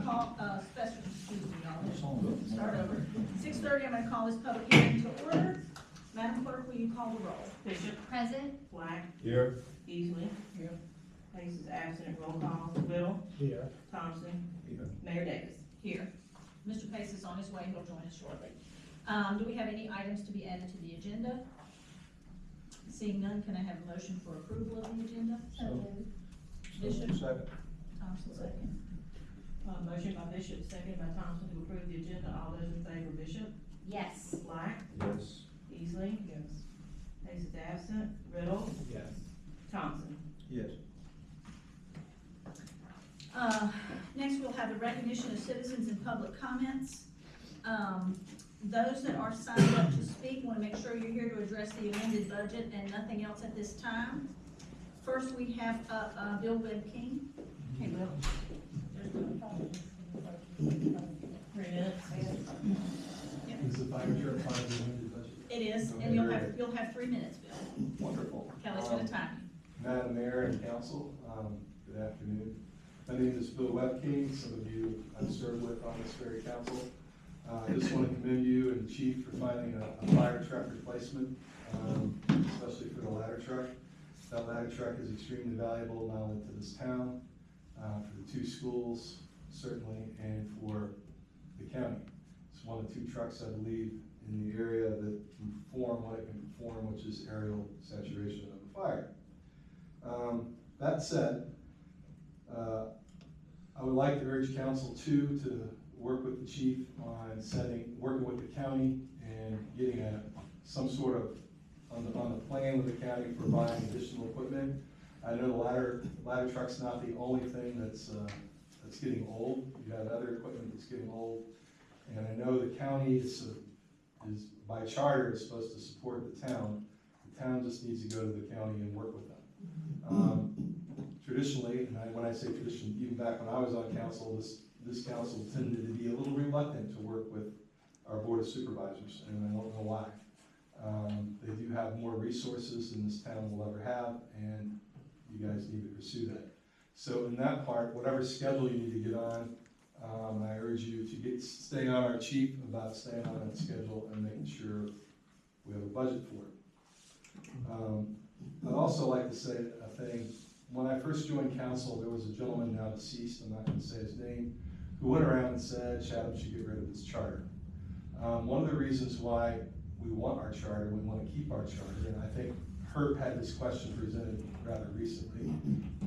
call, start over. 6:30, I'm gonna call this public hearing to order. Madam Clerk, will you call the roll? Bishop. Present. Black. Here. Easley. Here. Pace is absent. Roll call. Bill. Here. Thompson. Here. Mayor Davis. Here. Mr. Pace is on his way, he'll join us shortly. Do we have any items to be added to the agenda? Seeing none, can I have a motion for approval of the agenda? Bishop? Second. Thompson, second. Motion by Bishop, second by Thompson to approve the agenda. All those in favor, Bishop. Yes. Black. Yes. Easley. Yes. Pace is absent. Riddle. Yes. Thompson. Yes. Next, we'll have the recognition of citizens and public comments. Those that are signed up to speak, want to make sure you're here to address the amended budget and nothing else at this time. First, we have, Bill Webb-King. Hey, Bill. 3 minutes. Is the fire truck part of the amended budget? It is, Okay, and you'll very have, good. 3 minutes, Bill. Wonderful. Kelly's gonna time Madam Mayor and Council, good afternoon. My name is Bill Webking. Some of you I've served with on this very council. I just want to commend you and the chief for finding a fire truck replacement, especially for the ladder truck. That ladder truck is extremely valuable not only to this town, for the 2 schools, certainly, and for the county. It's one of 2 trucks, I believe, in the area that can perform what it can perform, which is aerial saturation of a fire. That said, I would like to urge council too to work with the chief on working with the county and getting some sort of, on the plan with the county for buying additional equipment. I know the ladder truck's not the only thing that's getting old. You have other equipment that's getting old. And I know the county is by charter is supposed to support the town. The town just needs to go to the county and work with them. Traditionally, and when I say tradition, even back when I was on council, this council tended to be a little reluctant to work with our board of supervisors, and I don't know why. They do have more resources than this town will ever have, and you guys need to pursue that. So in that part, whatever schedule you need to get on, I urge you to stay on our chief about staying on that schedule and making sure we have a budget for it. I'd also like to say a thing. When I first joined council, there was a gentleman now deceased, I'm not going to say his name, who went around and said Chatham should get rid of its charter. One of the reasons why we want our charter, we want to keep our charter, and I think Herb had this question presented rather recently,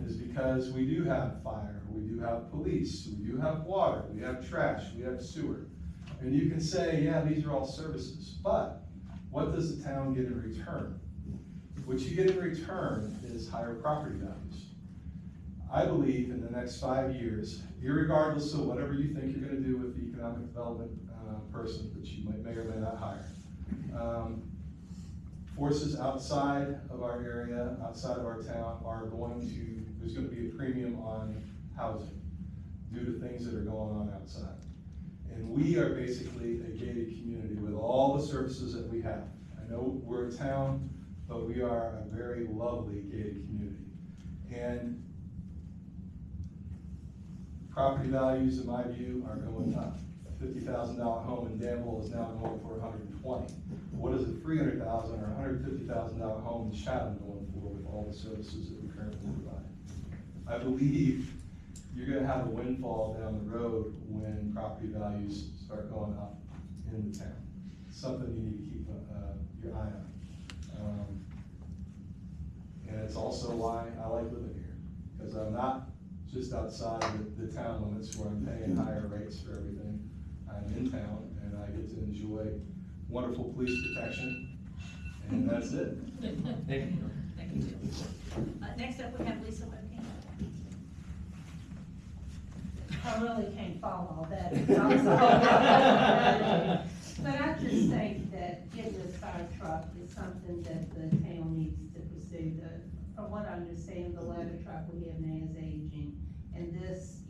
is because we do have fire, we do have police, we do have water, we have trash, we have sewer. And you can say, yeah, these are all services, but what does the town get in return? What you get in return is higher property values. I believe in the next 5 years, irregardless of whatever you think you're going to do with the economic development person that you may or may not hire, forces outside of our area, outside of our town, there's going to be a premium on housing due to things that are going on outside. And we are basically a gated community with all the services that we have. I know we're a town, but we are a very lovely gated community. And property values, in my view, are going up. A $50,000 home in Danville is now going for $120,000. What is a $300,000 or $150,000 home in Chatham going for with all the services that we currently provide? I believe you're going to have a windfall down the road when property values start going up in the town. It's something you need to keep your eye on. And it's also why I like living here, because I'm not just outside the town limits where I'm paying higher rates for everything. I'm in town and I get to enjoy wonderful police protection, and that's it. Thank you. Thank you. Next up, we have Lisa Webking. I really can't follow all that. But I just think that getting this fire truck is something that the town needs to pursue. From what I understand, the ladder truck we have now is aging. And this,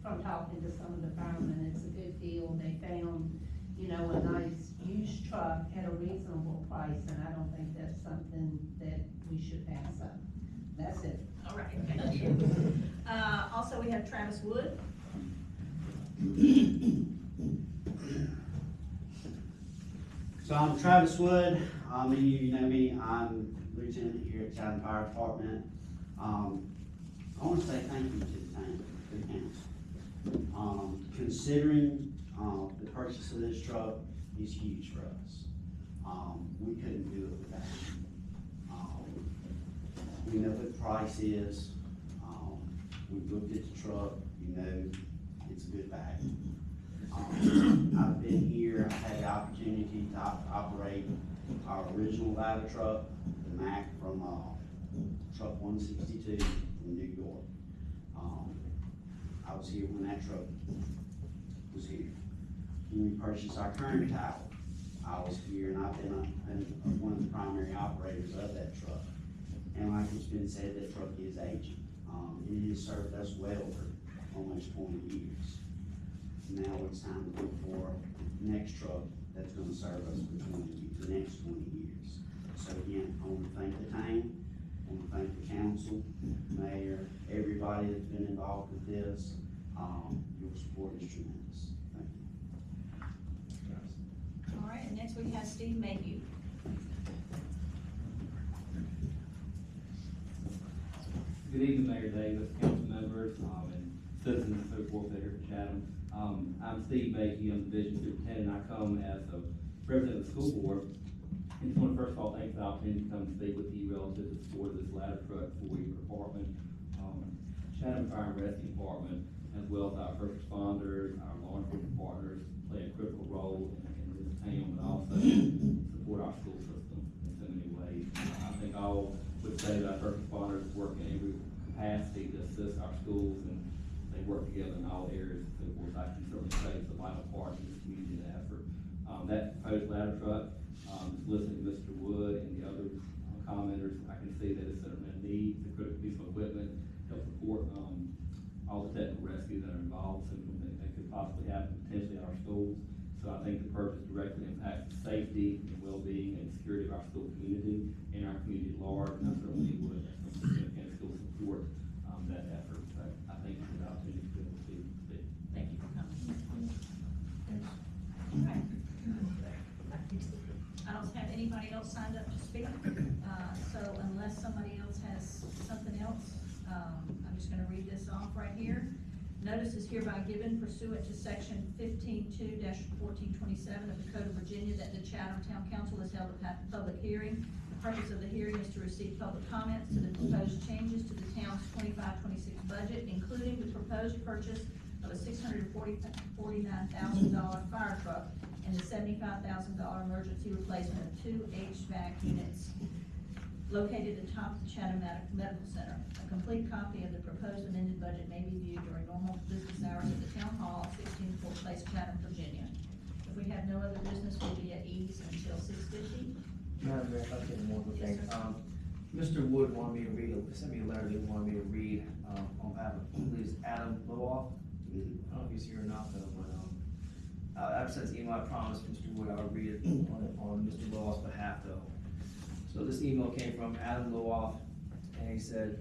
from talking to some of the firemen, it's a good deal. They found, a nice used truck at a reasonable price, and I don't think that's something that we should pass up. That's it. All right, thank you. Also, we have Travis Wood. I'm Travis Wood, many of you know me, I'm lieutenant here at Chatham Fire Department. I wanna say thank you to the town, to the council. Considering, the purchase of this truck is huge for us. We couldn't do it without it. We know what the price is, we've looked at the truck, you know, it's a good value. I've been here, I've had the opportunity to operate our original ladder truck, the Mack from, truck 162 from New York. I was here when that truck was here. When we purchased our current tower, I was here and I've been one of the primary operators of that truck. And like it's been said, that truck is aging. It has served us well for almost 20 years. Now it's time to look for the next truck that's gonna serve us for the next 20 years. So again, I wanna thank the town, I wanna thank the council, mayor, everybody that's been involved with this. Your support is tremendous. Thank you. All right, and next we have Steve Mayhew. Good evening, Mayor Davis, council members, and citizens and so forth that are here in Chatham. I'm Steve Mayhew, I'm the division superintendent. I come as a representative of the school board. And just want to first of all thank you for the opportunity to come and speak with you relative to the support of this ladder truck for your department. Chatham Fire and Rescue Department, as well as our first responders, our law enforcement partners, play a critical role in this town, but also support our school system in so many ways. I think all would say that our first responders work in every capacity to assist our schools, and they work together in all areas. So, of course, I can certainly say it's a vital part of this community effort. That proposed ladder truck, just listening to Mr. Wood and the other commenters, I can see that it's certainly a need, it's a critical piece of equipment, help support all the technical rescue that are involved, so that could possibly happen potentially at our schools. So I think the purchase directly impacts the safety and well-being and security of our school community and our community at large, and I certainly would significant school support that effort. So I think it's an opportunity to be able to speak. Thank you for coming. All right. I don't have anybody else signed up to speak, so unless somebody else has something else, I'm just gonna read this off right here. Notice is hereby given pursuant to section 15-2-1427 of the Code of Virginia that the Chatham Town Council has held a public hearing. The purpose of the hearing is to receive public comments to the proposed changes to the town's 25-26 budget, including the proposed purchase of a $649,000 fire truck and the $75,000 emergency replacement of 2 HVAC units located atop the Chatham Medical Center. A complete copy of the proposed amended budget may be viewed during normal business hours at the Town Hall, 16 Fort Place, Chatham, Virginia. If we have no other business, we'll be at ease until 6:50. Madam Mayor, if I can one more Yes, thing. sir. Mr. Wood wanted me to read, sent me a letter that he wanted me to read, on behalf of, I believe it's Adam Lowoff. I don't know if he's here or not though, but, I've sent an email, I promised Mr. Wood I would read it on Mr. Lowoff's behalf though. So this email came from Adam Lowoff, and he said,